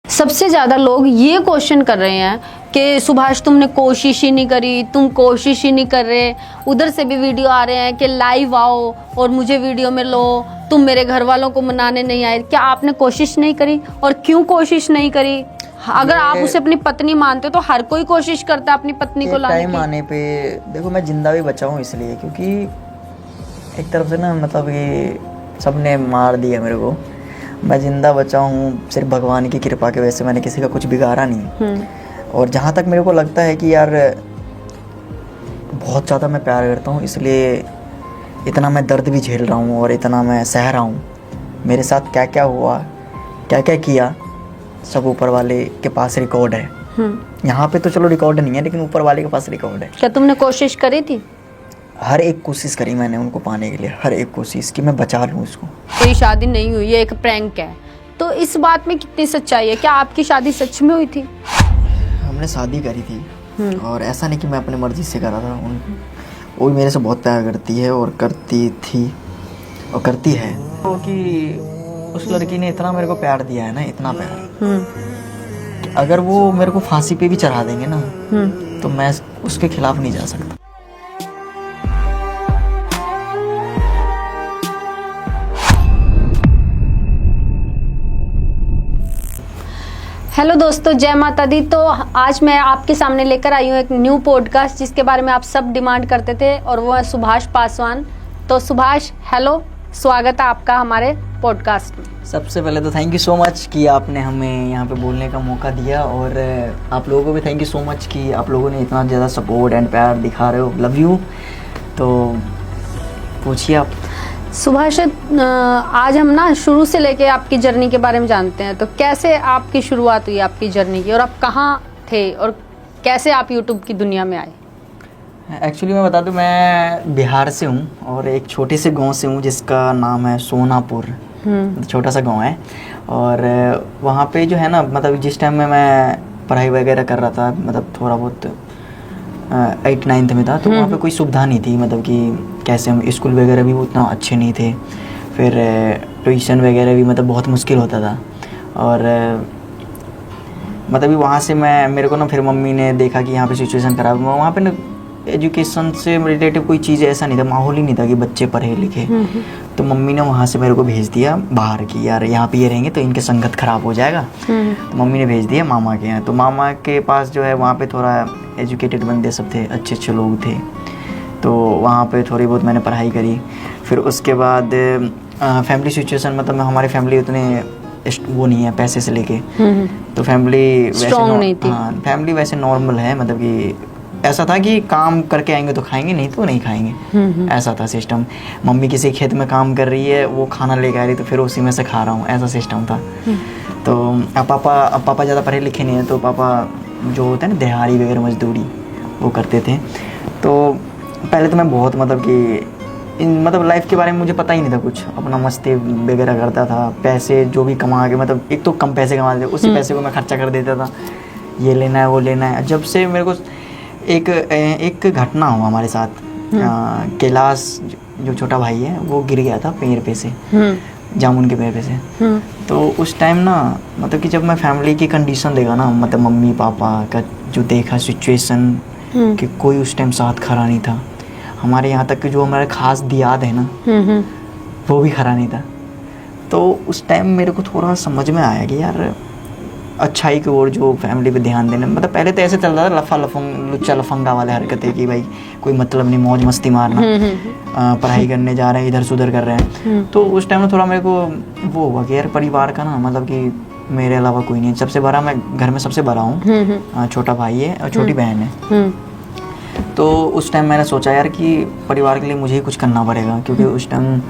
सबसे ज़्यादा लोग ये क्वेश्चन कर रहे हैं कि सुभाष तुमने कोशिश ही नहीं करी, तुम कोशिश ही नहीं कर रहे। उधर से भी वीडियो आ रहे हैं कि लाइव आओ और मुझे वीडियो में लो, तुम मेरे घर वालों को मनाने नहीं आए। क्या आपने कोशिश नहीं करी और क्यों कोशिश नहीं करी? अगर आप उसे अपनी पत्नी मानते हो तो हर कोई कोशिश करता है अपनी पत्नी को लाने की। टाइम आने पे देखो मैं जिंदा भी बचा हूँ इसलिए क्योंकि एक तरफ से ना मतलब ये सबने मार दिया मेरे को, मैं जिंदा बचा हूँ सिर्फ भगवान की कृपा की वजह से। मैंने किसी का कुछ बिगाड़ा नहीं। और जहाँ तक मेरे को लगता है कि यार बहुत ज़्यादा मैं प्यार करता हूँ, इसलिए इतना मैं दर्द भी झेल रहा हूँ और इतना मैं सह रहा हूँ। मेरे साथ क्या क्या हुआ, क्या क्या किया, सब ऊपर वाले के पास रिकॉर्ड है। यहाँ पे तो चलो रिकॉर्ड नहीं है, लेकिन ऊपर वाले के पास रिकॉर्ड है। क्या तुमने कोशिश करी थी? हर एक कोशिश करी मैंने उनको पाने के लिए, हर एक कोशिश कि मैं बचा लूँ उसको। कोई शादी नहीं हुई, ये एक प्रैंक है। तो इस बात में कितनी सच्चाई है? क्या आपकी शादी सच में हुई थी? हमने शादी करी थी और ऐसा नहीं कि मैं अपनी मर्जी से करा था। वो भी मेरे से बहुत प्यार करती है और करती थी और करती है। तो कि उस लड़की ने इतना मेरे को प्यार दिया है ना, इतना प्यार, अगर वो मेरे को फांसी पे भी चढ़ा देंगे ना तो मैं उसके खिलाफ नहीं जा सकता। हेलो दोस्तों, जय माता दी। तो आज मैं आपके सामने लेकर आई हूँ एक न्यू पॉडकास्ट जिसके बारे में आप सब डिमांड करते थे, और वो है सुभाष पासवान। तो सुभाष, हेलो, स्वागत है आपका हमारे पॉडकास्ट में। सबसे पहले तो थैंक यू सो मच कि आपने हमें यहाँ पे बोलने का मौका दिया, और आप लोगों को भी थैंक यू सो मच कि आप लोगों ने इतना ज़्यादा सपोर्ट एंड प्यार दिखा रहे हो। Love you. तो पूछिए आप। सुभाष, आज हम ना शुरू से लेके आपकी जर्नी के बारे में जानते हैं। तो कैसे आपकी शुरुआत हुई आपकी जर्नी की, और आप कहाँ थे और कैसे आप यूट्यूब की दुनिया में आए? एक्चुअली मैं बता दूं, मैं बिहार से हूँ और एक छोटे से गांव से हूँ जिसका नाम है सोनापुर। छोटा सा गांव है, और वहाँ पे जो है ना, मतलब जिस टाइम में मैं पढ़ाई वगैरह कर रहा था, मतलब थोड़ा बहुत 8-9 में था, तो वहाँ पे कोई सुविधा नहीं थी। मतलब कि कैसे हम स्कूल वगैरह भी उतना अच्छे नहीं थे, फिर ट्यूशन वगैरह भी मतलब बहुत मुश्किल होता था। और मतलब वहाँ से मेरे को ना, फिर मम्मी ने देखा कि यहाँ पे सिचुएशन ख़राब है। वहाँ पे ना एजुकेशन से रिलेटिव कोई चीज़ ऐसा नहीं था, माहौल ही नहीं था कि बच्चे पढ़े लिखे। तो मम्मी ने वहाँ से मेरे को भेज दिया बाहर की, यार यहाँ पे ये रहेंगे तो इनके संगत ख़राब हो जाएगा। तो मम्मी ने भेज दिया मामा के यहाँ। तो मामा के पास जो है वहाँ पे थोड़ा एजुकेटेड बंदे सब थे, अच्छे अच्छे लोग थे। तो वहाँ पे थोड़ी बहुत मैंने पढ़ाई करी। फिर उसके बाद फैमिली सिचुएशन, मतलब हमारी फैमिली उतने वो नहीं है पैसे से लेके, तो फैमिली स्ट्रॉन्ग नहीं थी। हाँ, फैमिली वैसे नॉर्मल है। मतलब कि ऐसा था कि काम करके आएंगे तो खाएंगे, नहीं तो नहीं खाएंगे, ऐसा था सिस्टम। मम्मी किसी खेत में काम कर रही है, वो खाना लेके आ रही तो फिर उसी में से खा रहा हूँ, ऐसा सिस्टम था। तो अब पापा ज़्यादा पढ़े लिखे नहीं है, तो पापा जो होता है ना दिहाड़ी वगैरह मजदूरी वो करते थे। तो पहले तो मैं बहुत मतलब कि मतलब लाइफ के बारे में मुझे पता ही नहीं था कुछ, अपना मस्ती वगैरह करता था। पैसे जो भी कमा के, मतलब एक तो कम पैसे कमाते थे, उसी पैसे को मैं खर्चा कर देता था, ये लेना है वो लेना है। जब से मेरे को एक घटना हुआ हमारे साथ, कैलाश जो छोटा भाई है वो गिर गया था पेड़ पे से, जामुन के पेड़ पे से। तो उस टाइम ना, मतलब कि जब मैं फैमिली की कंडीशन देखा ना, मतलब मम्मी पापा का जो देखा सिचुएशन, कि कोई उस टाइम साथ खड़ा नहीं था। हमारे यहाँ तक कि जो हमारे खास दियाद है ना, वो भी खड़ा नहीं था। तो उस टाइम मेरे को थोड़ा समझ में आया कि यार अच्छाई की ओर जो फैमिली पे ध्यान देना। मतलब पहले तो ऐसे चल रहा था लुच्चा लफंगा वाले हरकतें कि भाई कोई मतलब नहीं, मौज मस्ती मारना, पढ़ाई करने जा रहे हैं, इधर से उधर कर रहे हैं। तो उस टाइम में थोड़ा मेरे को वो हुआ कि यार परिवार का ना, मतलब कि मेरे अलावा कोई नहीं है। सबसे बड़ा, मैं घर में सबसे बड़ा हूँ, छोटा भाई है और छोटी बहन है। तो उस टाइम मैंने सोचा यार कि परिवार के लिए मुझे ही कुछ करना पड़ेगा, क्योंकि उस टाइम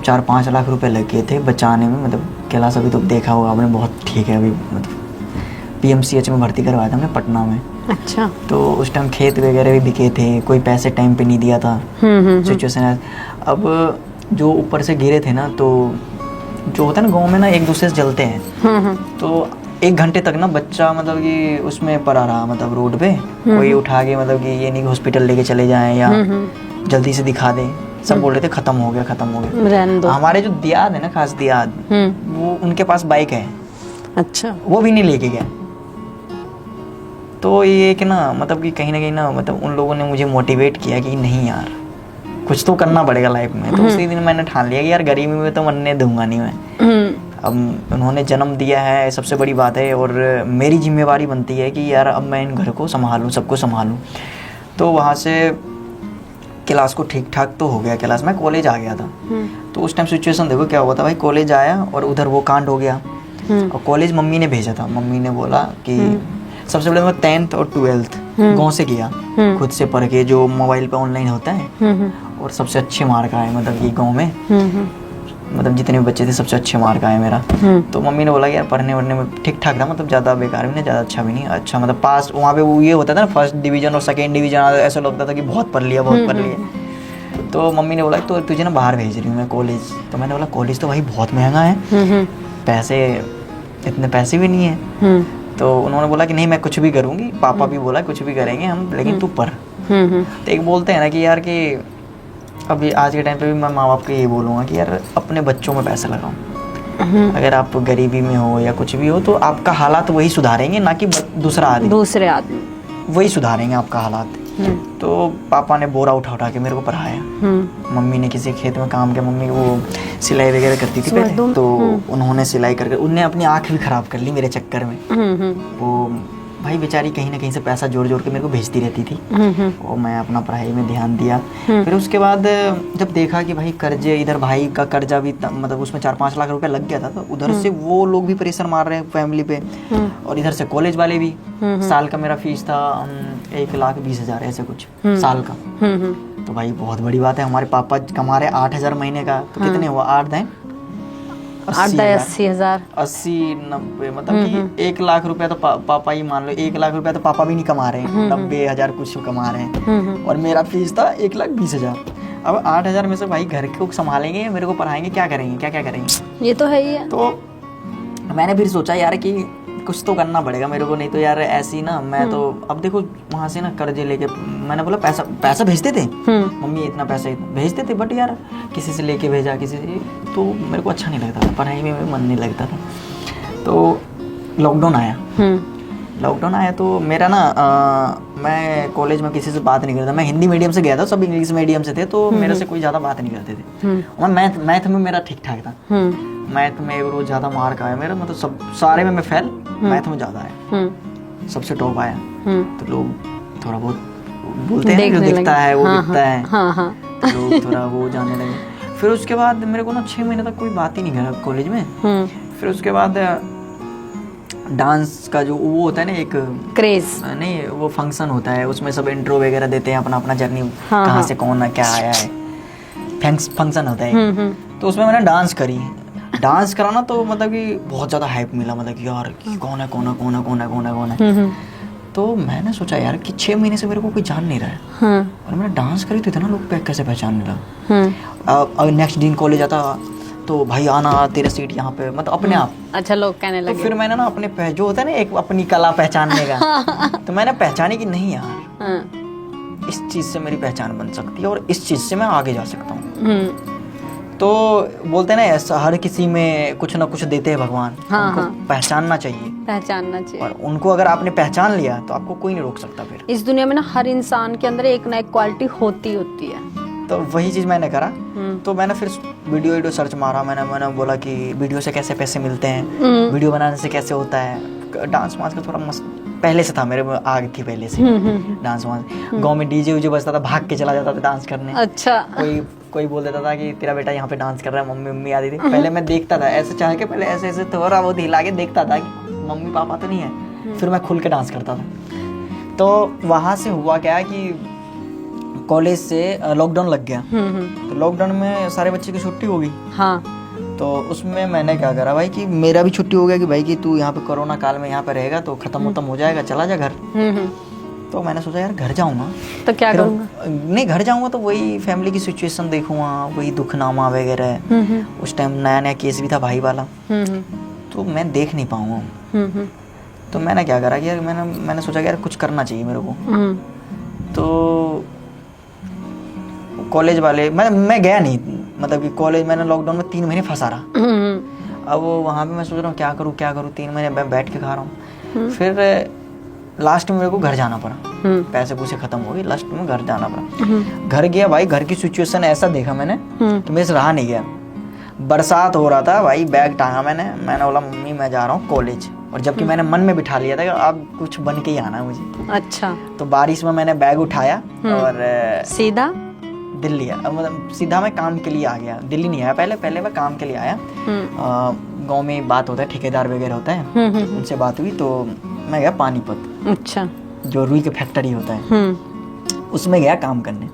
4-5 लाख रुपए लग गए थे बचाने में। मतलब कैलाश अभी तो देखा होगा आपने, बहुत ठीक है अभी, मतलब PMCH में भर्ती करवाया था हमने पटना में। अच्छा। तो उस टाइम खेत वगैरह भी बिके थे, कोई पैसे टाइम पे नहीं दिया था। सिचुएशन है। अब जो ऊपर से गिरे थे ना, तो जो होता है ना गाँव में ना, एक दूसरे से जलते हैं। तो 1 घंटे तक ना बच्चा मतलब कि उसमें पड़ा रहा, मतलब रोड पे। कोई उठा के, मतलब कि ये नहीं हॉस्पिटल लेके चले जाएं या जल्दी से दिखा दें, सब बोल रहे थे खत्म हो गया खत्म हो गया। हमारे जो दियाद है ना, खास दियाद, वो उनके पास बाइक है, अच्छा। वो भी नहीं लेके गया। तो ये कि ना मतलब कि कहीं ना कहीं ना मतलब उन लोगों ने मुझे मोटिवेट किया कि नहीं यार कुछ तो करना पड़ेगा लाइफ में। तो उसी दिन मैंने ठान लिया कि यार गरीबी में तो मरने दूंगा नहीं मैं। अब उन्होंने जन्म दिया है, सबसे बड़ी बात है, और मेरी जिम्मेवारी बनती है कि यार अब मैं इन घर को संभालूं, सबको संभालूं। तो वहाँ से क्लास को ठीक ठाक तो हो गया, क्लास में कॉलेज आ गया था। तो उस टाइम सिचुएशन देखो क्या हुआ था भाई, कॉलेज आया और उधर वो कांड हो गया। और कॉलेज मम्मी ने भेजा था, मम्मी ने बोला कि सबसे पहले मैं 10th और 12th गाँव से किया, खुद से पढ़ के, जो मोबाइल पे ऑनलाइन होता है। और सबसे अच्छे मार्क आए, मतलब ये गाँव में मतलब जितने भी बच्चे थे सबसे अच्छे मार्क आए मेरा। तो मम्मी ने बोला कि यार पढ़ने वढ़ने में ठीक ठाक था, मतलब ज़्यादा बेकार भी नहीं, ज़्यादा अच्छा भी नहीं, अच्छा मतलब पास। वहाँ पे वो ये होता था ना, फर्स्ट डिवीजन और सेकेंड डिवीजन, ऐसा लगता था कि बहुत पढ़ लिया, बहुत पढ़ लिया। तो मम्मी ने बोला तो तुझे ना बाहर भेज रही हूँ मैं कॉलेज। तो मैंने बोला कॉलेज तो भाई बहुत महंगा है, पैसे इतने पैसे भी नहीं है। तो उन्होंने बोला कि नहीं मैं कुछ भी करूँगी, पापा भी बोला कुछ भी करेंगे हम, लेकिन तू पढ़। तो एक बोलते हैं ना कि यार कि अभी आज के टाइम पे भी मैं माँ बाप को यही बोलूँगा कि यार अपने बच्चों में पैसा लगाओ। अगर आप गरीबी में हो या कुछ भी हो तो आपका हालात वही सुधारेंगे, ना कि दूसरे आदमी वही सुधारेंगे आपका हालात। तो पापा ने बोरा उठा उठा के मेरे को पढ़ाया। मम्मी ने किसी खेत में काम किया, मम्मी वो सिलाई वगैरह करती थी पहले, तो उन्होंने सिलाई करके उनने अपनी आँख भी खराब कर ली मेरे चक्कर में। वो भाई बेचारी कहीं ना कहीं से पैसा जोड़ जोड़ के मेरे को भेजती रहती थी, और मैं अपना पढ़ाई में ध्यान दिया। फिर उसके बाद जब देखा कि भाई कर्जे, इधर भाई का कर्जा भी मतलब उसमें 4-5 लाख रुपए लग गया था, तो उधर से वो लोग भी प्रेशर मार रहे हैं फैमिली पे, और इधर से कॉलेज वाले भी। साल का मेरा फीस था 1,20,000 ऐसे कुछ साल का। तो भाई बहुत बड़ी बात है, हमारे पापा कमा रहे 8,000 महीने का, तो कितने हुआ 80,000 80-90 मतलब कि 1 लाख रुपया तो पापा ही मान लो, 1 लाख रुपया तो पापा भी नहीं कमा रहे हैं, 90,000 कुछ कमा रहे हैं। और मेरा फीस था 1,20,000। अब 8,000 में से भाई घर को संभालेंगे, मेरे को पढ़ाएंगे, क्या करेंगे, क्या करेंगे? ये तो है ही है। तो मैंने फिर सोचा यार कि कुछ तो करना पड़ेगा मेरे को, नहीं तो यार ऐसी ना मैं तो अब देखो वहाँ से ना कर्जे लेके, मैंने बोला पैसा भेजते थे मम्मी, इतना पैसा भेजते थे, बट यार किसी से लेके भेजा, किसी से, तो मेरे को अच्छा नहीं लगता था, पढ़ाई में मन नहीं लगता था। तो लॉकडाउन आया तो मेरा ना मैं कॉलेज में किसी से बात नहीं करता, मैं हिंदी मीडियम से गया था, सब इंग्लिश मीडियम से थे, तो मेरे से कोई ज़्यादा बात नहीं करते थे। और मैथ में मेरा ठीक ठाक था, मैथ में एक रोज ज़्यादा मार्क आया मेरा, मतलब सब सारे में मैं फेल, मैथ में ज़्यादा आया, सबसे टॉप आया। तो लोग थोड़ा बहुत बोलते हैं, जो दिखता है वो दिखता है, लोग थोड़ा वो जाने लगे। फिर उसके बाद मेरे को ना 6 महीने तक कोई बात ही नहीं करा कॉलेज में। फिर उसके बाद डांस का जो वो होता है ना, एक क्रेज नहीं, वो फंक्शन होता है, उसमें सब इंट्रो वगैरह देते हैं, अपना अपना जर्नी, कहाँ से कौन है, क्या आया है, फंक्शन होता है। तो उसमें मैंने डांस करी, डांस कराना तो मतलब कि बहुत ज़्यादा हाइप मिला, मतलब कि यार कौन है। तो मैंने सोचा यार कि 6 महीने से मेरे को कोई जान नहीं रहा है, और मैंने डांस करी तो इतना लोग कैसे पहचानने लगा। अब नेक्स्ट दिन कॉलेज आता तो भाई आना तेरा सीट यहाँ पे, मतलब अपने आप अच्छा लोग कहने लगे। तो फिर मैंने ना अपने जो होता है ना एक अपनी कला पहचानने का, तो मैंने पहचानी कि नहीं यार इस चीज़ से मेरी पहचान बन सकती है, और इस चीज़ से मैं आगे जा सकता हूँ। तो बोलते हैं ना ऐसा, हर किसी में कुछ ना कुछ देते हैं भगवान, उनको पहचानना चाहिए, और उनको अगर आपने पहचान लिया तो आपको कोई नहीं रोक सकता। फिर इस दुनिया में ना हर इंसान के अंदर एक ना एक क्वालिटी होती है। तो वही चीज़ मैंने करा। तो मैंने फिर वीडियो सर्च मारा, मैंने बोला कि वीडियो से कैसे पैसे मिलते हैं, वीडियो बनाने से कैसे होता है। डांस वांस का थोड़ा मस्त पहले से था, मेरे में आग थी पहले से डांस वांस। गाँव में डीजे उजे बजता था, भाग के चला जाता था डांस करने। अच्छा। कोई बोल देता था कि तेरा बेटा यहाँ पे डांस कर रहा है, मम्मी आती थी। पहले मैं देखता था ऐसे चाह के, पहले ऐसे थोड़ा बहुत हिला के देखता था कि मम्मी पापा तो नहीं है, फिर मैं खुल के डांस करता था। तो वहाँ से हुआ क्या कि कॉलेज से लॉकडाउन लग गया। तो लॉकडाउन में सारे बच्चे की छुट्टी हो गई। तो उसमें मैंने क्या करा भाई कि मेरा भी छुट्टी हो गया कि भाई कि तू यहाँ पे कोरोना काल में यहाँ पे रहेगा तो खत्म हो जाएगा, चला जा घर। तो मैंने सोचा यार घर जाऊँगा तो क्या करूँगा, नहीं घर जाऊँगा तो वही फैमिली की सिचुएशन देखूँगा, वही दुखनामा वगैरह। उस टाइम नया केस भी था भाई वाला, तो मैं देख नहीं पाऊँगा। तो मैंने क्या करा कि यार मैंने सोचा कि यार कुछ करना चाहिए मेरे को। तो कॉलेज वाले मैं गया नहीं, मतलब कि कॉलेज मैंने लॉकडाउन में 3 महीने फंसा रहा। अब वहाँ पे मैं सोच रहा हूँ क्या करूँ 3 महीने मैं बैठ के खा रहा हूँ। फिर लास्ट में मेरे को घर जाना पड़ा, पैसे पूसे खत्म हो गए, लास्ट में घर जाना पड़ा। घर गया भाई, घर की सिचुएशन ऐसा देखा मैंने कि मेरे से रहा नहीं गया। बरसात हो रहा था भाई, बैग टांगा मैंने बोला मम्मी मैं जा रहा हूँ कॉलेज, और जबकि मैंने मन में बिठा लिया था कि अब कुछ बन के ही आना है मुझे। अच्छा। तो बारिश में मैंने बैग उठाया और सीधा दिल्ली मतलब सीधा मैं काम के लिए आ गया। दिल्ली नहीं आया पहले मैं काम के लिए आया। गांव में बात होता है, ठेकेदार वगैरह होता है, उनसे बात हुई तो मैं गया पानीपत। अच्छा। जो रुई की फैक्ट्री होता है उसमें गया काम करने।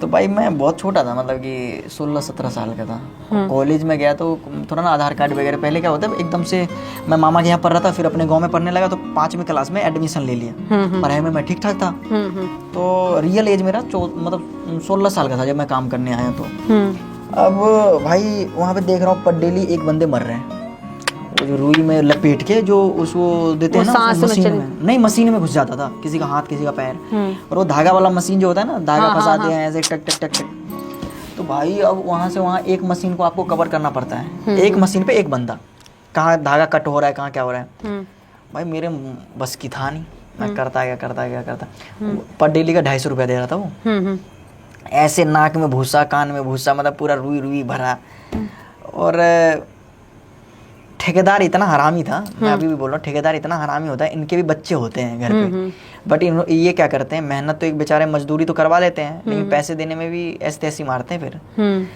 तो भाई मैं बहुत छोटा था, मतलब कि 16-17 साल का था। कॉलेज में गया तो थोड़ा ना आधार कार्ड वगैरह, पहले क्या होता है एकदम से मैं मामा के यहाँ पढ़ रहा था, फिर अपने गांव में पढ़ने लगा तो 5वीं क्लास में एडमिशन ले लिया। पढ़ाई में मैं ठीक ठाक था। तो रियल एज मेरा मतलब 16 साल का था जब मैं काम करने आया। तो अब भाई वहाँ पे देख रहा हूँ पर डेली एक बंदे मर रहे हैं, जो रुई में लपेट के जो उसको देते हैं ना मशीन में, नहीं मशीन में घुस जाता था, किसी का हाथ किसी का पैर, और वो धागा वाला मशीन जो होता है ना, धागा फंसाते हैं ऐसे टक टक टक टक। तो भाई अब वहां से वहां एक मशीन को आपको कवर करना पड़ता है, एक मशीन पे एक बंदा, कहाँ धागा कट हो रहा है कहाँ क्या हो रहा है। भाई मेरे बस की था नहीं, मैं करता पर डेली का 250 रुपया दे रहा था वो। ऐसे नाक में भूसा, कान में भूसा, मतलब पूरा रुई भरा। और ठेकेदार इतना हरामी था, मैं अभी भी बोल रहा हूँ, ठेकेदार इतना हरामी होता है, इनके भी बच्चे होते हैं घर पे, बट ये क्या करते हैं, मेहनत तो एक बेचारे मजदूरी तो करवा लेते हैं, लेकिन पैसे देने में भी ऐसे तैसी मारते हैं फिर।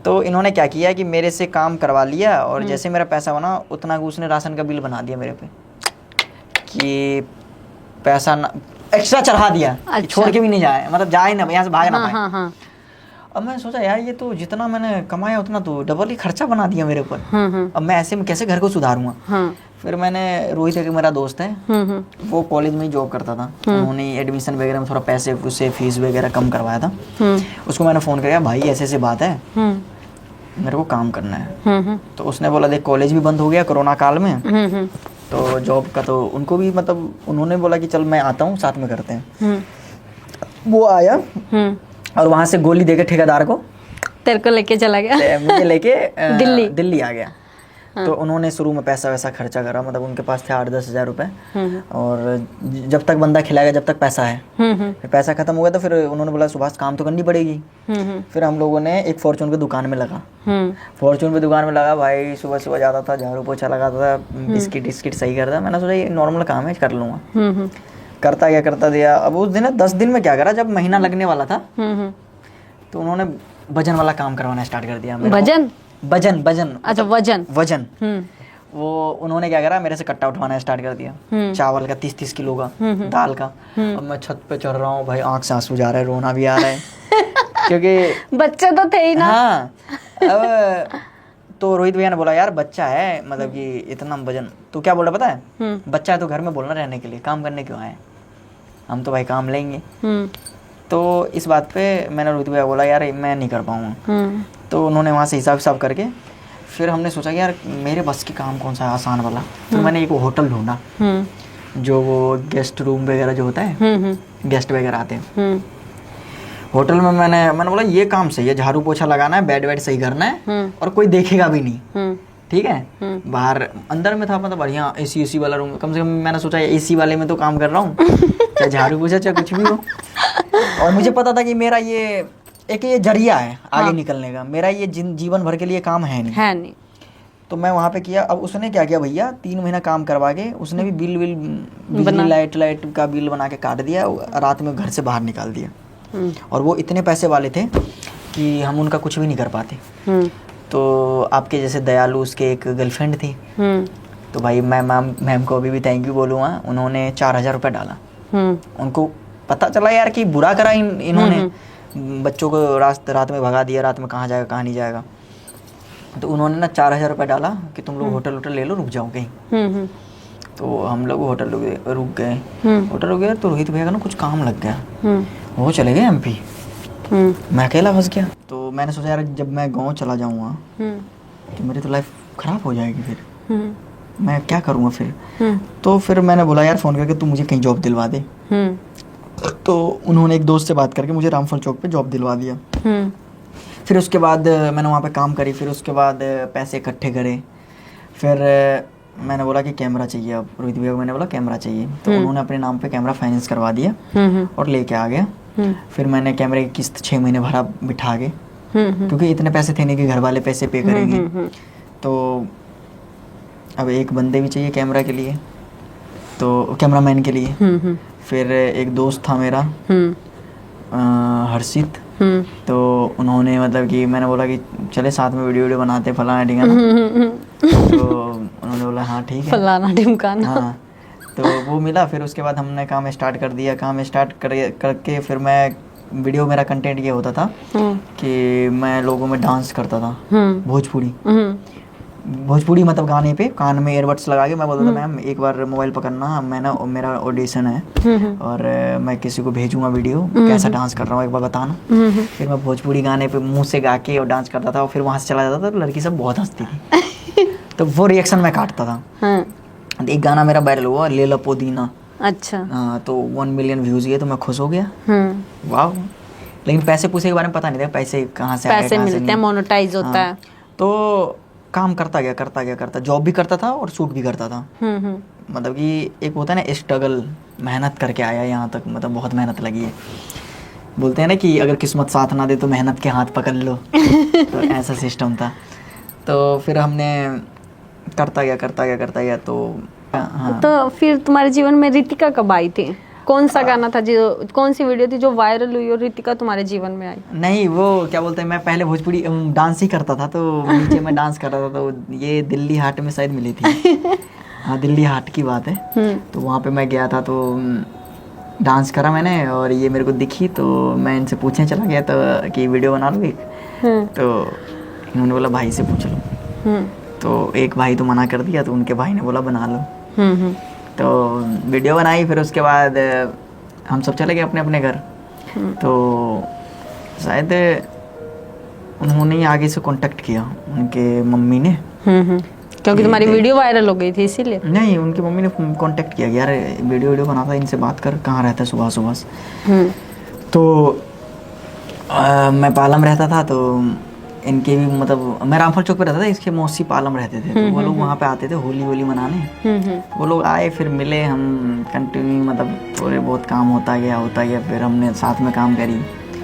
तो इन्होंने क्या किया कि मेरे से काम करवा लिया, और जैसे मेरा पैसा बना उतना उसने राशन का बिल बना दिया मेरे पे, कि पैसा एक्स्ट्रा चढ़ा दिया। अच्छा। छोड़ के भी नहीं जाए, मतलब जाए ना, यहाँ से भाग ना पाए। अब मैं सोचा यार ये तो जितना मैंने कमाया उतना तो डबल ही खर्चा बना दिया मेरे ऊपर। अब मैं ऐसे में कैसे घर को सुधारूंगा। फिर मैंने, रोहित एक मेरा दोस्त है, वो कॉलेज में ही जॉब करता था, उन्होंने एडमिशन वगैरह में थोड़ा पैसे उससे फीस वगैरह कम करवाया था। उसको मैंने फ़ोन किया, भाई ऐसे ऐसे बात है, मेरे को काम करना है। तो उसने बोला देख कॉलेज भी बंद हो गया कोरोना काल में, तो जॉब का तो उनको भी, मतलब उन्होंने बोला कि चल मैं आता हूँ साथ में करते हैं। वो आया और वहां से गोली देके ठेकेदार को, तेरे को लेके चला गया, मुझे लेके दिल्ली आ गया। तो उन्होंने शुरू में पैसा वैसा खर्चा करा, मतलब उनके पास थे 8-10 हज़ार रुपए, और जब तक बंदा खिलाएगा जब तक पैसा है। फिर पैसा खत्म हो गया तो फिर उन्होंने बोला सुभाष काम तो करनी पड़ेगी। फिर हम लोगों ने एक फॉर्चून की दुकान में लगा। फॉर्चून की दुकान में लगा भाई, सुबह सुबह जाता था, झाड़ू पोछा लगाता था, बिस्किट सही करता। मैंने सोचा ये नॉर्मल काम है, कर लूँगा। करता दिया। अब उस दिन 10 दिन में क्या करा, जब महीना लगने वाला था तो उन्होंने वजन वाला काम करवाना स्टार्ट कर दिया। वजन अच्छा, वजन वो उन्होंने क्या करा, मेरे से कट्टा उठवाना स्टार्ट कर दिया, चावल का 30-30 किलो का, दाल का। अब मैं छत पे चढ़ रहा हूँ भाई, आंख से आंसू जा रहा है, रोना भी आ रहा है क्योंकि बच्चे तो थे ही ना। हाँ। अब तो रोहित भैया ने बोला यार बच्चा है, मतलब कि इतना वजन, तो क्या बोल रहा पता है, बच्चा है तो घर में बोलना रहने के लिए, काम करने क्यों आए, हम तो भाई काम लेंगे। तो इस बात पे मैंने रोहित भैया बोला यार मैं नहीं कर पाऊंगा। तो उन्होंने वहाँ से हिसाब किए। फिर हमने सोचा कि यार मेरे बस के काम कौन सा है आसान वाला। फिर मैंने एक होटल ढूंढा, जो वो गेस्ट रूम वगैरह जो होता है, गेस्ट वगैरह आते हैं, होटल में मैंने बोला ये काम सही है, झाड़ू पोछा लगाना है, बेड सही करना है, और कोई देखेगा भी नहीं, ठीक है। बाहर अंदर में था मतलब बढ़िया एसी वाला रूम, कम से कम मैंने सोचा एसी वाले में तो काम कर रहा हूँ, चाहे झाड़ू पोछा चाहे कुछ भी हो। और मुझे पता था कि मेरा ये जरिया है आगे निकलने का, मेरा ये जीवन भर के लिए काम है नहीं। तो मैं वहाँ पे किया। अब उसने क्या किया भैया, 3 महीना काम करवा के उसने भी बिजली लाइट का बिल बना के काट दिया, रात में घर से बाहर निकाल दिया। और वो इतने पैसे वाले थे कि हम उनका कुछ भी नहीं कर पाते। तो आपके जैसे दयालु उसके एक गर्लफ्रेंड थी, तो भाई मैं मैम को अभी भी थैंक यू बोलूँगा, उन्होंने 4000 रुपये डाला। उनको पता चला यार कि बुरा करा इन्होंने, बच्चों को रात में भगा दिया, रात में कहाँ जाएगा कहाँ नहीं जाएगा। तो उन्होंने ना 4000 रुपये डाला कि तुम लोग होटल ले लो, रुक जाओ कहीं। तो हम लोग होटल रुक गए। तो रोहित भैया का ना कुछ काम लग गया, वो चले गए MP। मैं अकेला फंस गया। तो मैंने सोचा यार जब मैं गाँव चला जाऊँगा तो मेरी तो लाइफ खराब हो जाएगी, फिर मैं क्या करूँगा फिर। तो फिर मैंने बोला यार फ़ोन करके तू मुझे कहीं जॉब दिलवा दे। तो उन्होंने एक दोस्त से बात करके मुझे रामफल चौक पे जॉब दिलवा दिया। फिर उसके बाद मैंने वहाँ पे काम करी, फिर उसके बाद पैसे इकट्ठे करे, फिर मैंने बोला कि कैमरा चाहिए, अब रोहित भैया को मैंने बोला कैमरा चाहिए, तो उन्होंने अपने नाम पे कैमरा फाइनेंस करवा दिया और लेके आ गया। फिर मैंने कैमरे की किस्त 6 महीने भरा बिठा के, क्योंकि इतने पैसे थे नहीं कि घर वाले पैसे पे करेंगे। तो अब एक बंदे भी चाहिए कैमरा के लिए, तो कैमरामैन के लिए। फिर एक दोस्त था मेरा हर्षित, तो उन्होंने मतलब कि मैंने बोला कि चले साथ में वीडियो बनाते फलाना ढिमकाना, तो उन्होंने बोला हाँ ठीक है फलाना ढिमकाना। हाँ, तो वो मिला। फिर उसके बाद हमने काम स्टार्ट कर दिया। काम स्टार्ट करके फिर मैं वीडियो, मेरा कंटेंट ये होता था कि मैं लोगों में डांस करता था, भोजपुरी मतलब गाने पे कान में ईयरबड्स लगा के मैं बोलता था मैम एक बार मोबाइल पकड़ना, मैं ना मेरा ऑडिशन है और मैं किसी को भेजूंगा वीडियो कैसा डांस कर रहा हूँ एक बार बताना। फिर मैं भोजपुरी गाने पे मुंह से गा के और डांस करता था और फिर वहाँ से चला जाता था, तो लड़की सब बहुत हंसती थी। तो वो रिएक्शन मैं काटता था। एक गाना मेरा वायरल हुआ, ले लो पुदीना। अच्छा। हाँ, तो 1 मिलियन व्यूज गए, तो मैं खुश हो गया, वाह। लेकिन पैसे पूछे के बारे में पता नहीं था, पैसे कहाँ से पैसे मिलते हैं, मोनेटाइज होता है। तो काम करता गया, जॉब भी करता था और शूट भी करता था। मतलब कि एक होता है ना स्ट्रगल, मेहनत करके आया यहाँ तक, मतलब बहुत मेहनत लगी है। बोलते हैं ना कि अगर किस्मत साथ ना दे तो मेहनत के हाथ पकड़ लो। तो ऐसा सिस्टम था। तो फिर हमने करता गया तो हाँ। तो फिर तुम्हारे जीवन में रितिका कब आई थी? कौन सा गाना था, जो कौन सी वीडियो थी जो वायरल हुई और रितिका तुम्हारे जीवन में आई? नहीं, वो क्या बोलते हैं, मैं पहले भोजपुरी डांस ही करता था, तो नीचे मैं डांस कर रहा था, तो ये दिल्ली हाट में शायद मिली थी। हाँ, दिल्ली हाट की बात है। तो वहाँ पे मैं गया था, तो डांस करा मैंने और ये मेरे को दिखी, तो मैं इनसे पूछने चला गया तो कि वीडियो बना लो एक। तो इन्होंने बोला भाई से पूछ लो। तो एक भाई तो मना कर दिया, तो उनके भाई ने बोला बना लो। तो वीडियो बनाई। फिर उसके बाद हम सब चले गए अपने अपने घर। तो शायद उन्होंने ही आगे से कांटेक्ट किया, उनके मम्मी ने, क्योंकि तुम्हारी वीडियो वायरल हो गई थी इसीलिए। नहीं, उनकी मम्मी ने कांटेक्ट किया कि यार वीडियो बना था, इनसे बात कर, कहाँ रहता है सुबह। तो मैं पालम रहता था, तो इनके भी मतलब मैं रामफल चौक पे रहता था, इसके मौसी पालम रहते थे, तो वो लोग वहाँ पे आते थे होली मनाने। वो लोग आए, फिर मिले, हम कंटिन्यू मतलब थोड़े बहुत काम होता गया, फिर हमने साथ में काम करी।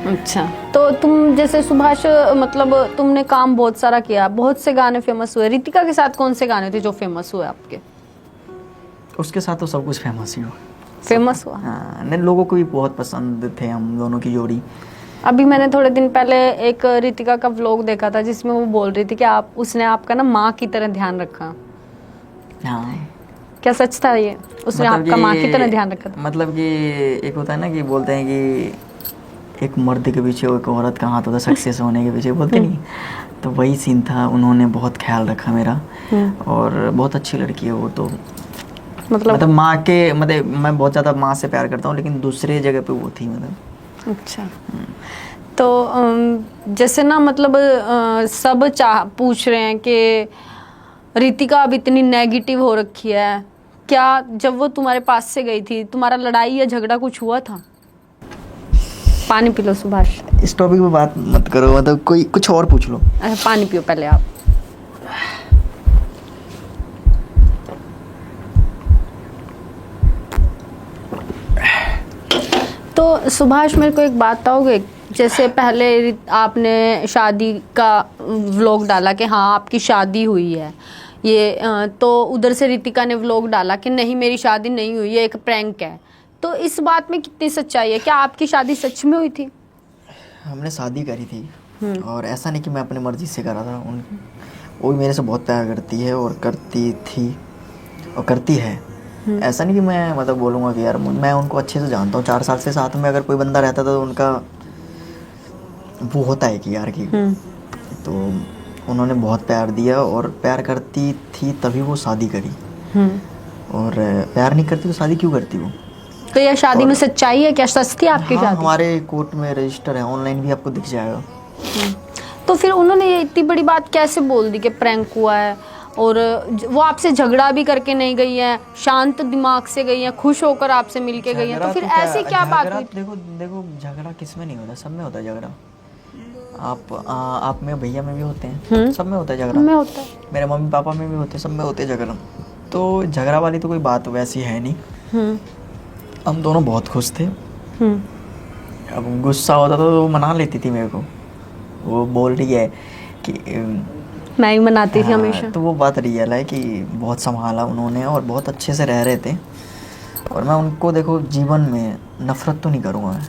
अच्छा, तो तुम जैसे सुभाष, मतलब तुमने काम बहुत सारा किया, बहुत से गाने फेमस हुए। रितिका के साथ कौन से गाने थे जो फेमस हुए आपके? उसके साथ तो सब कुछ फेमस ही हुआ। फेमस हुआ? हाँ, नहीं, लोगों को भी बहुत पसंद थे हम दोनों की जोड़ी। अभी मैंने थोड़े दिन पहले एक रितिका का व्लॉग देखा था, जिसमें वो बोल रही थी कि उसने आपका ना माँ की तरह ध्यान रखा। हाँ, क्या सच था ये? उसने मतलब आपका माँ की तरह ध्यान रखा था? मतलब कि एक होता है ना कि बोलते हैं कि एक मर्द के पीछे एक औरत का हाथ होता है, सक्सेस होने के पीछे, बोलते नहीं? तो वही सीन था। उन्होंने बहुत ख्याल रखा मेरा, और बहुत अच्छी लड़की है वो। तो मतलब माँ के, मतलब मैं बहुत ज़्यादा माँ से प्यार करता हूँ, लेकिन दूसरे जगह पे वो थी मतलब। अच्छा, तो जैसे ना मतलब सब पूछ रहे हैं कि रितिका अब इतनी नेगेटिव हो रखी है, क्या जब वो तुम्हारे पास से गई थी, तुम्हारा लड़ाई या झगड़ा कुछ हुआ था? पानी पी लो सुभाष। इस टॉपिक पे बात मत करो, मतलब कोई कुछ और पूछ लो। अच्छा, पानी पियो पहले आप। तो सुभाष, मेरे को एक बात बताओगे, जैसे पहले आपने शादी का व्लॉग डाला कि हाँ आपकी शादी हुई है, ये तो उधर से रितिका ने व्लॉग डाला कि नहीं मेरी शादी नहीं हुई, ये एक प्रैंक है। तो इस बात में कितनी सच्चाई है? क्या आपकी शादी सच में हुई थी? हमने शादी करी थी, और ऐसा नहीं कि मैं अपनी मर्जी से करा था। वो भी मेरे से बहुत प्यार करती है, और करती थी और करती है। ऐसा नहीं कि मैं मतलब बोलूँगा कि यार, मैं उनको अच्छे से जानता हूँ। 4 साल से साथ में अगर कोई बंदा रहता था तो उनका वो होता है कि यार की, तो उन्होंने बहुत प्यार दिया, और प्यार करती थी तभी वो शादी करी। और प्यार नहीं करती तो शादी क्यों करती वो? तो यह शादी में सच्चाई है क्या? सच थी आपकी शादी? हमारे कोर्ट में रजिस्टर है, ऑनलाइन भी आपको दिख जाएगा। तो फिर उन्होंने ये इतनी बड़ी बात कैसे बोल दी कि प्रैंक हुआ है? और वो आपसे झगड़ा भी करके नहीं गई है, शांत दिमाग से गई है, खुश होकर आपसे मिलके गई है, तो फिर ऐसी क्या बात हुई? देखो झगड़ा किस में नहीं होता, सब में होता है झगड़ा। आप में भैया में भी होते हैं, सब में होता है झगड़ा, में होता है। मेरे मम्मी पापा में भी होते हैं, सब में होते हैं झगड़ा। तो झगड़ा वाली तो कोई बात वैसी है नहीं। हम दोनों बहुत खुश थे। अब गुस्सा होता तो वो मना लेती थी मेरे को, वो बोल रही है कि मैं ही मनाती थी हमेशा। तो वो बात रियल है कि बहुत संभाला उन्होंने और बहुत अच्छे से रह रहे थे। और मैं उनको देखो जीवन में नफ़रत तो नहीं करूँगा मैं,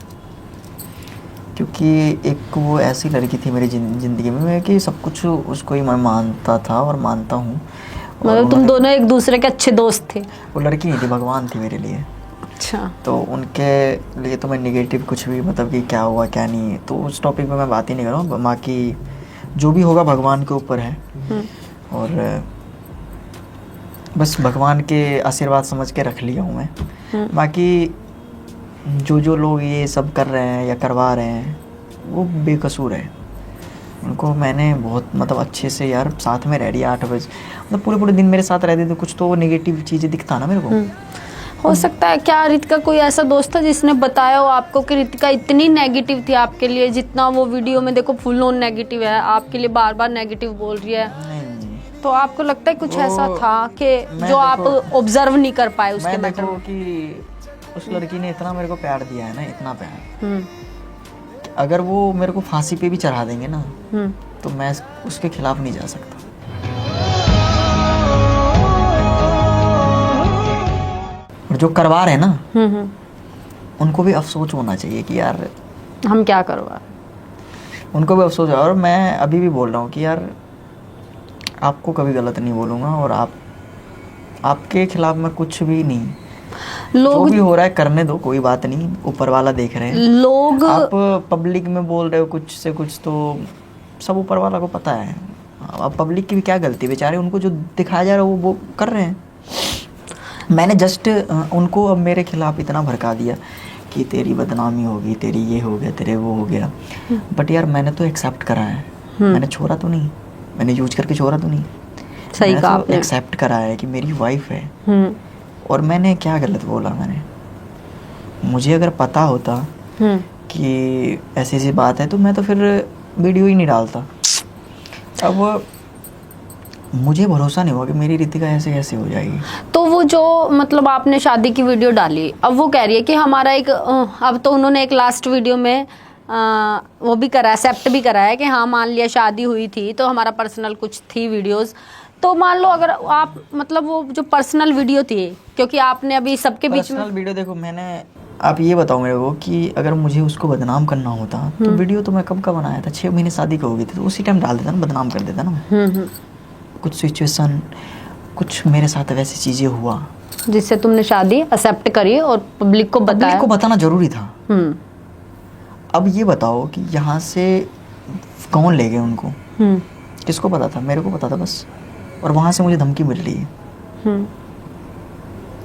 क्योंकि एक वो ऐसी लड़की थी मेरी ज़िंदगी में कि सब कुछ उसको ही मैं मानता था और मानता हूँ। मतलब तुम दोनों एक दूसरे के अच्छे दोस्त थे? वो लड़की नहीं थी, भगवान थी मेरे लिए। अच्छा। तो उनके लिए तो मैं निगेटिव कुछ भी मतलब कि क्या हुआ क्या नहीं, तो उस टॉपिक पे मैं बात ही नहीं करूँ। बाकी जो भी होगा भगवान के ऊपर है, और बस भगवान के आशीर्वाद समझ के रख लिया हूँ मैं। बाकी जो लोग ये सब कर रहे हैं या करवा रहे हैं वो बेकसूर है। उनको मैंने बहुत मतलब अच्छे से यार साथ में रह रही 8 बजे, मतलब पूरे दिन मेरे साथ रहते थे, कुछ तो नेगेटिव चीज़ें दिखता ना मेरे को। हो सकता है क्या रितिका कोई ऐसा दोस्त था जिसने बताया हो आपको कि रितिका इतनी नेगेटिव थी आपके लिए, जितना वो वीडियो में देखो फुल ऑन नेगेटिव है, आपके लिए बार बार नेगेटिव बोल रही है। तो आपको लगता है कुछ ऐसा था कि जो आप ऑब्जर्व नहीं कर पाए उसके मैटर में? कि उस लड़की ने इतना मेरे को प्यार दिया है ना, इतना प्यार, अगर वो मेरे को फांसी पे भी चढ़ा देंगे ना तो मैं उसके खिलाफ नहीं जा सकता। और जो करवा रहे हैं ना उनको भी अफसोस होना चाहिए कि यार हम क्या करवा, उनको भी अफसोस है। और मैं अभी भी बोल रहा हूँ कि यार आपको कभी गलत नहीं बोलूँगा, और आपके खिलाफ मैं कुछ भी नहीं, लोग जो भी हो रहा है करने दो, कोई बात नहीं, ऊपर वाला देख रहे हैं। लोग आप पब्लिक में बोल रहे हो कुछ से कुछ, तो सब ऊपर वाला को पता है। अब पब्लिक की भी क्या गलती, बेचारे उनको जो दिखाया जा रहा है वो कर रहे हैं। मैंने जस्ट उनको अब मेरे खिलाफ इतना भड़का दिया कि तेरी बदनामी होगी, तेरी ये हो गया, तेरे वो हो गया, बट यार मैंने तो एक्सेप्ट करा है, मैंने छोड़ा तो नहीं, मैंने यूज करके छोड़ा तो नहीं, सही कहा आपने, एक्सेप्ट करा है कि मेरी वाइफ है। और मैंने क्या गलत बोला, मुझे अगर पता होता कि ऐसी ऐसी बात है तो मैं तो फिर वीडियो ही नहीं डालता। अब मुझे भरोसा नहीं हुआ कि मेरी रितिका ऐसे कैसे हो जाएगी। तो वो जो मतलब आपने शादी की वीडियो डाली, अब वो कह रही है कि हमारा एक अब तो उन्होंने एक लास्ट वीडियो में वो भी करा, एक्सेप्ट भी करा है कि हाँ मान लिया शादी हुई थी तो हमारा पर्सनल कुछ थी वीडियोस। तो मान लो अगर आप मतलब वो जो पर्सनल वीडियो थी, क्योंकि आपने अभी सबके बीच में पर्सनल वीडियो देखो, मैंने आप ये बताओ मेरे को कि अगर मुझे उसको बदनाम करना होता तो वीडियो तो मैं कब का बनाया था, 6 महीने शादी को हो गई थी, तो उसी टाइम डाल देता ना, बदनाम कर देता ना मैं। कुछ सिचुएशन, कुछ मेरे साथ वैसी चीज़ें हुआ जिससे तुमने शादी एक्सेप्ट करी और पब्लिक को बताया। पब्लिक को बताना जरूरी था। अब ये बताओ कि यहाँ से कौन ले गए उनको, किसको पता था? मेरे को पता था बस। और वहाँ से मुझे धमकी मिल रही है।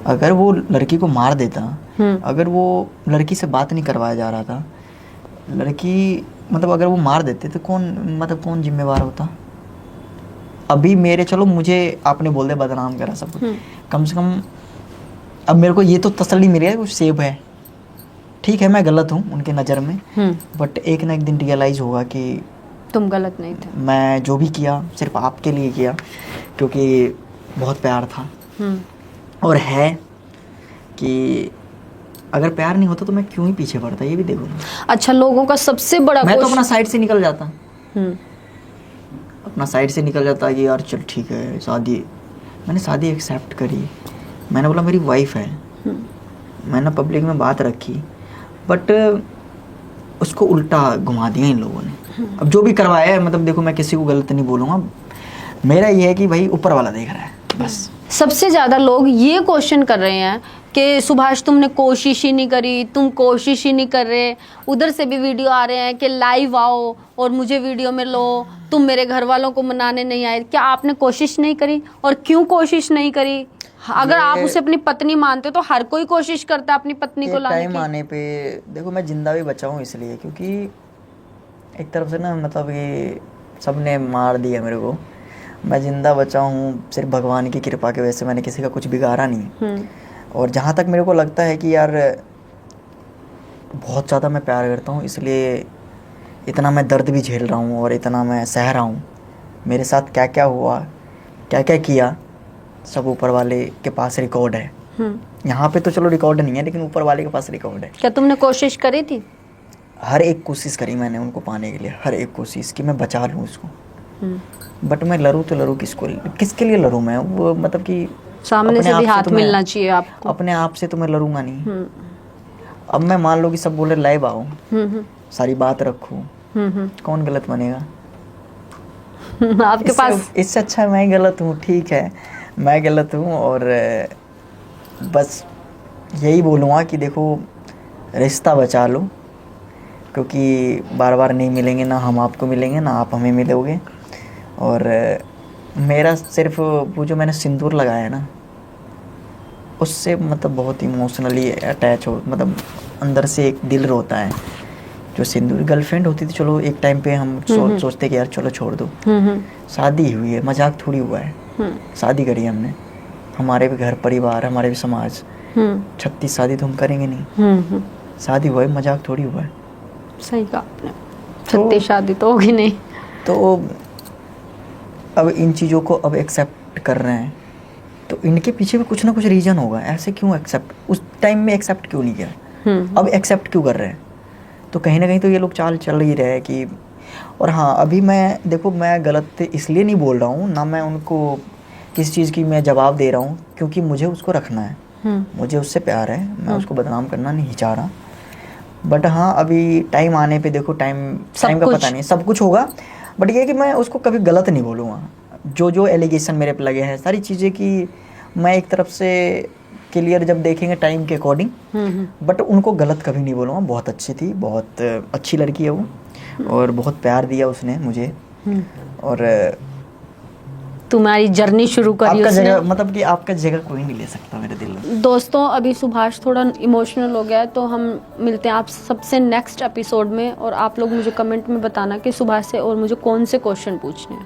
अगर वो लड़की को मार देता, अगर वो लड़की से बात नहीं करवाया जा रहा था, लड़की मतलब अगर वो मार देते तो कौन जिम्मेवार होता? अभी मेरे, चलो मुझे आपने बोल दिया बदनाम करा सब, कम से कम अब मेरे को ये तो तसल्ली मिली है कुछ सेव है, ठीक है मैं गलत हूँ उनके नज़र में, बट एक ना एक दिन रियलाइज़ होगा कि तुम गलत नहीं थे, मैं जो भी किया सिर्फ आपके लिए किया, क्योंकि बहुत प्यार था। और है कि अगर प्यार नहीं होता तो मैं क्यों ही पीछे पड़ता, ये भी देखो। अच्छा, लोगों का सबसे बड़ा मैं तो अपना साइड से निकल जाता, अपना साइड से निकल जाता कि यार चल ठीक है शादी, मैंने शादी एक्सेप्ट करी, मैंने बोला मेरी वाइफ है, मैंने पब्लिक में बात रखी, बट उसको उल्टा घुमा दिया इन लोगों ने। अब जो भी करवाया है, मतलब देखो मैं किसी को गलत नहीं बोलूँगा, मेरा ये है कि भाई ऊपर वाला देख रहा है बस। सबसे ज़्यादा लोग ये क्वेश्चन कर रहे हैं कि सुभाष तुमने कोशिश ही नहीं करी, तुम कोशिश ही नहीं कर रहे। उधर से भी वीडियो आ रहे हैं कि लाइव आओ और मुझे वीडियो में लो, तुम मेरे घर वालों को मनाने नहीं आए। क्या आपने कोशिश नहीं करी? और क्यों कोशिश नहीं करी? अगर आप उसे अपनी पत्नी मानते हो तो हर कोई कोशिश करता है अपनी पत्नी को लाने की। टाइम आने पे देखो मैं जिंदा भी बचा हूँ इसलिए, क्योंकि एक तरफ से ना मतलब ये सब ने मार दिया मेरे को, मैं जिंदा बचा हूँ सिर्फ भगवान की कृपा की वजह से, मैंने किसी का कुछ बिगाड़ा नहीं। और जहाँ तक मेरे को लगता है कि यार बहुत ज़्यादा मैं प्यार करता हूँ, इसलिए इतना मैं दर्द भी झेल रहा हूँ और इतना मैं सह रहा हूँ, मेरे साथ क्या क्या हुआ, क्या क्या किया, सब ऊपर वाले के पास रिकॉर्ड है। यहाँ पे तो चलो रिकॉर्ड नहीं है, लेकिन ऊपर वाले के पास रिकॉर्ड है। क्या तुमने कोशिश करी थी? हर एक कोशिश करी मैंने उनको पाने के लिए, हर एक कोशिश कि मैं बचा लूँ उसको। बट मैं लड़ूँ तो लड़ूँ किसके लिए लड़ूँ मैं? वो मतलब कि सामने से भी हाथ मिलना चाहिए आपको। अपने आप से तो मैं लड़ूंगा नहीं। अब मैं मान लो कि सब बोले लाइव आओ, सारी बात रखूं, कौन गलत बनेगा? आपके पास इससे अच्छा मैं गलत हूँ, ठीक है मैं गलत हूँ, और बस यही बोलूँगा कि देखो रिश्ता बचा लो, क्योंकि बार बार नहीं मिलेंगे, ना हम आपको मिलेंगे ना आप हमें मिलोगे। और मेरा सिर्फ वो जो मैंने सिंदूर लगाया है ना, उससे मतलब बहुत इमोशनली अटैच हो, मतलब अंदर से एक दिल रोता है। जो सिंदूर गर्लफ्रेंड होती थी, चलो एक टाइम पे हम सोचते कि यार चलो छोड़ दो, शादी हुई है, मजाक थोड़ी हुआ है, शादी करी हमने, हमारे भी घर परिवार, हमारे भी समाज, 36 शादी तो हम करेंगे नहीं, शादी हुआ है, मजाक थोड़ी हुआ है। सही कहा आपने, 36 शादी तो होगी नहीं। तो अब इन चीज़ों को अब एक्सेप्ट कर रहे हैं, तो इनके पीछे भी कुछ ना कुछ रीज़न होगा। ऐसे क्यों एक्सेप्ट, उस टाइम में एक्सेप्ट क्यों नहीं किया, अब एक्सेप्ट क्यों कर रहे हैं? तो कहीं ना कहीं तो ये लोग चाल चल ही रहे हैं कि। और हाँ, अभी मैं देखो, मैं गलत इसलिए नहीं बोल रहा हूँ, ना मैं उनको किसी चीज़ की मैं जवाब दे रहा हूँ, क्योंकि मुझे उसको रखना है, मुझे उससे प्यार है, मैं उसको बदनाम करना नहीं चाह रहा। बट हाँ, अभी टाइम आने पे देखो, टाइम का पता नहीं, सब कुछ होगा। बट ये कि मैं उसको कभी गलत नहीं बोलूँगा। जो एलिगेशन मेरे पे लगे हैं, सारी चीज़ें की मैं एक तरफ से क्लियर जब देखेंगे टाइम के अकॉर्डिंग, बट उनको गलत कभी नहीं बोलूँगा। बहुत अच्छी थी, बहुत अच्छी लड़की है वो, और बहुत प्यार दिया उसने मुझे। और तुम्हारी जर्नी शुरू करी आपका उसने। जगह, मतलब कि आपका जगह कोई नहीं ले सकता मेरे दिल में। दोस्तों, अभी सुभाष थोड़ा इमोशनल हो गया है, तो हम मिलते हैं आप सबसे नेक्स्ट एपिसोड में। और आप लोग मुझे कमेंट में बताना कि सुभाष से और मुझे कौन से क्वेश्चन पूछने हैं।